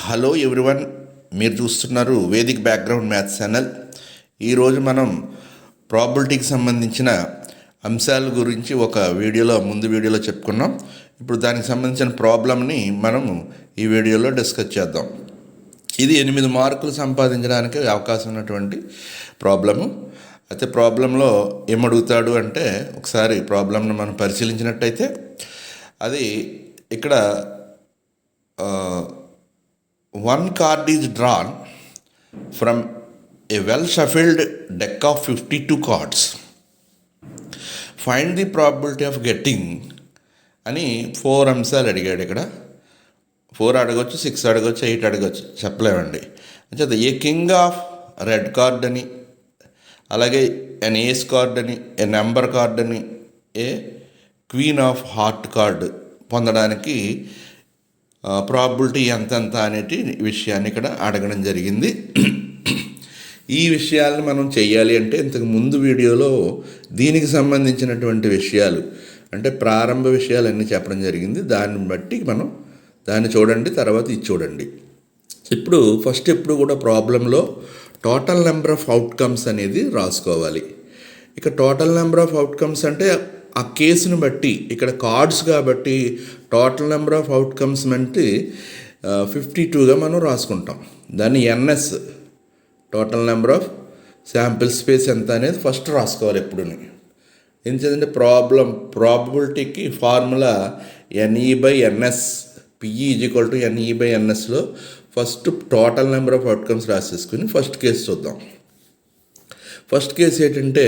Hello everyone, మీరు చూస్తున్నారు Vedic background maths channel. ఈరోజు మనం ప్రాబిలిటీకి సంబంధించిన అంశాల గురించి ఒక ముందు వీడియోలో చెప్పుకున్నాం. ఇప్పుడు దానికి సంబంధించిన ప్రాబ్లమ్ని మనం ఈ వీడియోలో డిస్కస్ చేద్దాం. ఇది 8 మార్కులు సంపాదించడానికి అవకాశం ఉన్నటువంటి ప్రాబ్లము. అయితే ప్రాబ్లంలో ఏమడుగుతాడు అంటే, ఒకసారి ప్రాబ్లంను మనం పరిశీలించినట్టయితే అది ఇక్కడ one card is drawn from a well-shuffled deck of 52 cards. Find the probability of getting అని 4 అంశాలు అడిగాడు. ఇక్కడ 4 అడగొచ్చు, 6 అడగొచ్చు, 8 అడగొచ్చు, చెప్పలేమండి. అంటే ఏ కింగ్ ఆఫ్ రెడ్ కార్డ్ అని, అలాగే ఎన్ ఏస్ కార్డ్ అని, ఏ నెంబర్ కార్డ్ అని, ఏ క్వీన్ ఆఫ్ హార్ట్ కార్డ్ పొందడానికి ప్రాబిలిటీ ఎంతెంత అనేటి విషయాన్ని ఇక్కడ అడగడం జరిగింది. ఈ విషయాలను మనం చెయ్యాలి అంటే ఇంతకు ముందు వీడియోలో దీనికి సంబంధించినటువంటి విషయాలు, అంటే ప్రారంభ విషయాలన్నీ చెప్పడం జరిగింది. దాన్ని బట్టి మనం దాన్ని చూడండి, తర్వాత ఇది చూడండి. ఇప్పుడు ఫస్ట్ ఎప్పుడు కూడా ప్రాబ్లంలో టోటల్ నెంబర్ ఆఫ్ అవుట్కమ్స్ అనేది రాసుకోవాలి. ఇక టోటల్ నెంబర్ ఆఫ్ అవుట్కమ్స్ అంటే ఆ కేసును బట్టి, ఇక్కడ కార్డ్స్ కాబట్టి టోటల్ నెంబర్ ఆఫ్ అవుట్కమ్స్ అంటే 52గా మనం రాసుకుంటాం. దాన్ని NS, total number of sample space ఎంత అనేది ఫస్ట్ రాసుకోవాలి ఎప్పుడుని. ఎందుకంటే ప్రాబబిలిటీకి ఫార్ములా NE/NS, PE = NE/NSలో first total number of outcomes రాసేసుకుని ఫస్ట్ కేసు చూద్దాం. ఫస్ట్ కేసు ఏంటంటే,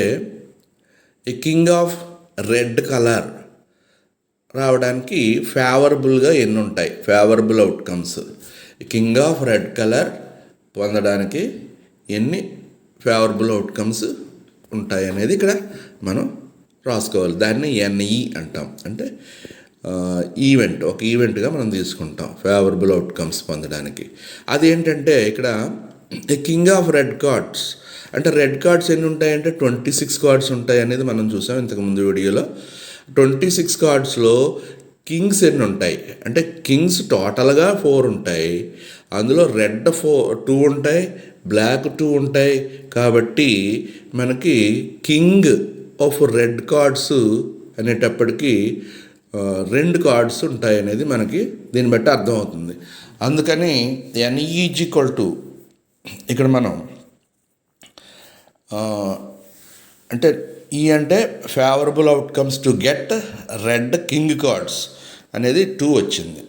a king of red colour రావడానికి ఫేవరబుల్గా ఎన్ని ఉంటాయి, favourable outcomes. King of red colour పొందడానికి ఎన్ని ఫేవరబుల్ అవుట్కమ్స్ ఉంటాయి అనేది ఇక్కడ మనం రాసుకోవాలి. దాన్ని NE అంటాం. అంటే ఈవెంట్, ఒక ఈవెంట్గా మనం తీసుకుంటాం ఫేవరబుల్ అవుట్కమ్స్ పొందడానికి. అదేంటంటే ఇక్కడ కింగ్ ఆఫ్ రెడ్ కార్డ్స్ అంటే రెడ్ కార్డ్స్ ఎన్ని ఉంటాయంటే 26 కార్డ్స్ ఉంటాయి అనేది మనం చూసాం ఇంతకుముందు వీడియోలో. 26 కార్డ్స్లో కింగ్స్ ఎన్ని ఉంటాయి అంటే కింగ్స్ టోటల్గా 4 ఉంటాయి. అందులో రెడ్ 2 ఉంటాయి, బ్లాక్ 2 ఉంటాయి. కాబట్టి మనకి కింగ్ ఆఫ్ రెడ్ కార్డ్స్ అనేటప్పటికీ 2 కార్డ్స్ ఉంటాయి అనేది మనకి దీన్ని బట్టి అర్థమవుతుంది. అందుకని NE = ఇక్కడ మనం అంటే ఈ అంటే favourable outcomes to get red king cards అనేది 2 వచ్చింది.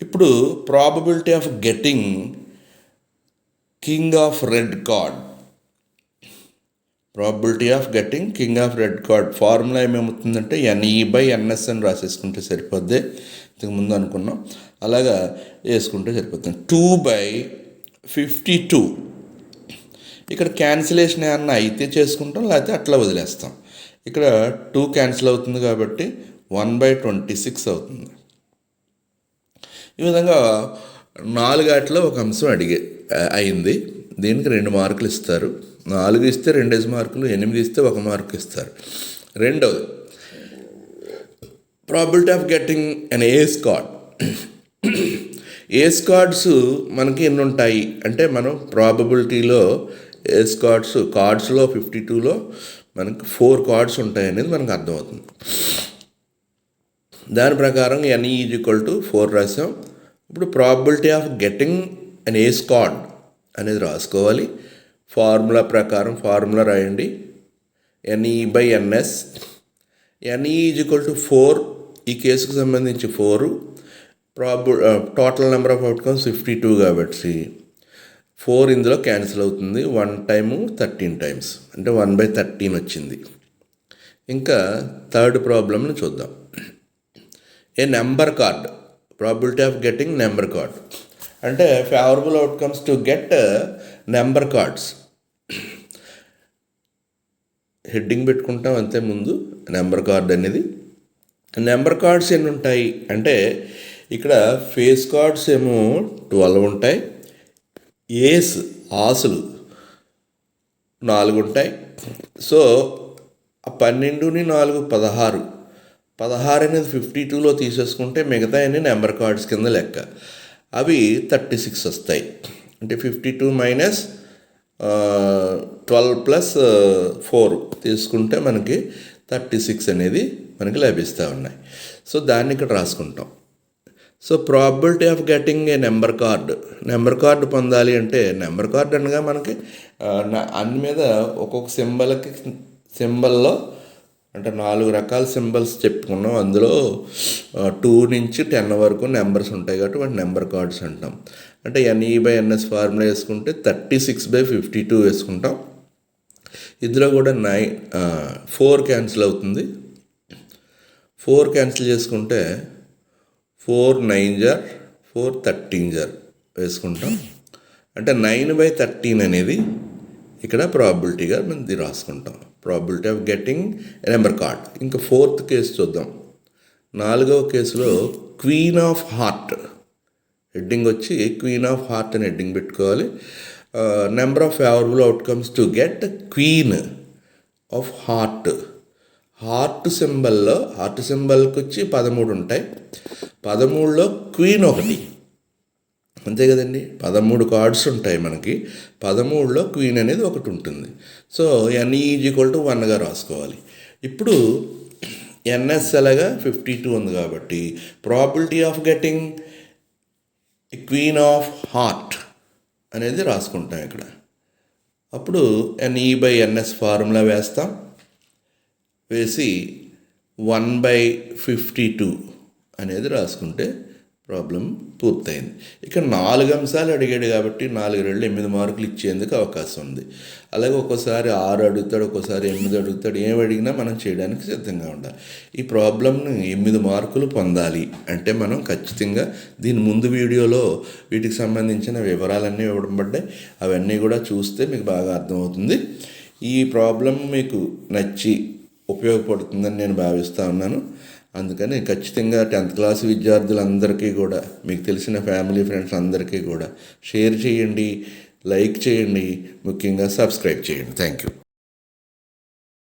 ఇప్పుడు probability of getting king of red card, probability of getting king of red card formula ఏమవుతుందంటే NE/NS అని రాసేసుకుంటే సరిపోద్ది. ఇంతకు ముందు అనుకున్నాం, అలాగా వేసుకుంటే సరిపోతుంది. 2/52 ఇక్కడ క్యాన్సిలేషన్ ఏమన్నా అయితే చేసుకుంటాం, లేకపోతే అట్లా వదిలేస్తాం. ఇక్కడ 2 క్యాన్సిల్ అవుతుంది కాబట్టి 1/26 అవుతుంది. ఈ విధంగా 4 ఆటలో ఒక అంశం అయింది. దీనికి 2 మార్కులు ఇస్తారు. 4 ఇస్తే 2 మార్కులు, 8 ఇస్తే 1 మార్కు ఇస్తారు. రెండవది probability of getting an ace card. Ace cards మనకి ఎన్ని ఉంటాయి అంటే, మనం ప్రాబబిలిటీలో ఏస్ కార్డ్స్లో 52లో మనకి 4 కార్డ్స్ ఉంటాయి అనేది మనకు అర్థమవుతుంది. దాని ప్రకారం NE = 4 రాసాం. ఇప్పుడు probability of getting an ace card అనేది రాసుకోవాలి. ఫార్ములా ప్రకారం ఫార్ములా రాయండి. NE/NS. NE = 4. ఈ కేసుకు సంబంధించి 4. టోటల్ నెంబర్ ఆఫ్ అవుట్కమ్స్ 52 కాబట్టి 4 ఇందులో క్యాన్సిల్ అవుతుంది. 1 టైము 13 టైమ్స్ అంటే 1/13 వచ్చింది. ఇంకా థర్డ్ ప్రాబ్లమ్ని చూద్దాం. A number card, probability of getting number card అంటే favourable outcomes to get number cards. Heading పెట్టుకుంటాం అంతే ముందు. నెంబర్ కార్డ్ అనేది, నెంబర్ కార్డ్స్ ఎన్ని ఉంటాయి అంటే ఇక్కడ ఫేస్ కార్డ్స్ ఏమో 12 ఉంటాయి. ఏస్ ఆసులు 4 ఉంటాయి. సో 12ని 4 16. 16 అనేది 52లో తీసేసుకుంటే మిగతా అన్ని నెంబర్ కార్డ్స్ కింద లెక్క. అవి 36 వస్తాయి. అంటే 52 మైనస్ 12 ప్లస్ 4 తీసుకుంటే మనకి 36 అనేది మనకి లభిస్తూ ఉన్నాయి. సో దాన్ని ఇక్కడ రాసుకుంటాం. So probability of getting a number card పొందాలి అంటే నెంబర్ కార్డు అనగా మనకి అన్ని మీద ఒక్కొక్క సింబల్లో అంటే 4 రకాల సింబల్స్ చెప్పుకున్నాం. అందులో 2 నుంచి 10 వరకు నెంబర్స్ ఉంటాయి కాబట్టి వాటి నెంబర్ కార్డ్స్ అంటాం. అంటే NE/NS ఫార్ములా వేసుకుంటే 36/52 వేసుకుంటాం. ఇందులో కూడా 4 క్యాన్సిల్ అవుతుంది. 4 క్యాన్సిల్ చేసుకుంటే 4 9 జార్ 4 13 జార్ వేసుకుంటాం. అంటే 9/13 అనేది ఇక్కడ ప్రాబిలిటీగా మనం ఇది రాసుకుంటాం. Probability of getting number card. ఇంకా 4th కేసు చూద్దాం. 4వ కేసులో క్వీన్ ఆఫ్ హార్ట్ హెడ్డింగ్ వచ్చి క్వీన్ ఆఫ్ హార్ట్ అని హెడ్డింగ్ పెట్టుకోవాలి. Number of favourable outcomes to get queen of heart సింబల్కి వచ్చి 13 ఉంటాయి. 13లో క్వీన్ ఒకటి, అంతే కదండి. 13 కార్డ్స్ ఉంటాయి మనకి. 13లో క్వీన్ అనేది ఒకటి ఉంటుంది. సో NE=1గా రాసుకోవాలి. ఇప్పుడు NS ఎలాగా 52 ఉంది కాబట్టి probability of getting queen of heart అనేది రాసుకుంటాం ఇక్కడ. అప్పుడు NE/NS ఫార్ములా వేసి 1/52 అనేది రాసుకుంటే ప్రాబ్లం పూర్తయింది. ఇక 4 అంశాలు అడిగాడు కాబట్టి 4 రెళ్ళు 8 మార్కులు ఇచ్చేందుకు అవకాశం ఉంది. అలాగే ఒక్కోసారి 6 అడుగుతాడు, ఒక్కోసారి 8 అడుగుతాడు. ఏం అడిగినా మనం చేయడానికి సిద్ధంగా ఉండాలి. ఈ ప్రాబ్లంను 8 మార్కులు పొందాలి అంటే మనం ఖచ్చితంగా దీని ముందు వీడియోలో వీటికి సంబంధించిన వివరాలన్నీ ఇవ్వడం పడ్డాయి. అవన్నీ కూడా చూస్తే మీకు బాగా అర్థమవుతుంది. ఈ ప్రాబ్లం మీకు నచ్చి ఉపయోగపడుతుందని నేను భావిస్తూ ఉన్నాను. అందుకని ఖచ్చితంగా 10th క్లాస్ విద్యార్థులందరికీ కూడా, మీకు తెలిసిన ఫ్యామిలీ ఫ్రెండ్స్ అందరికీ కూడా షేర్ చేయండి, లైక్ చేయండి, ముఖ్యంగా సబ్స్క్రైబ్ చేయండి. Thank you.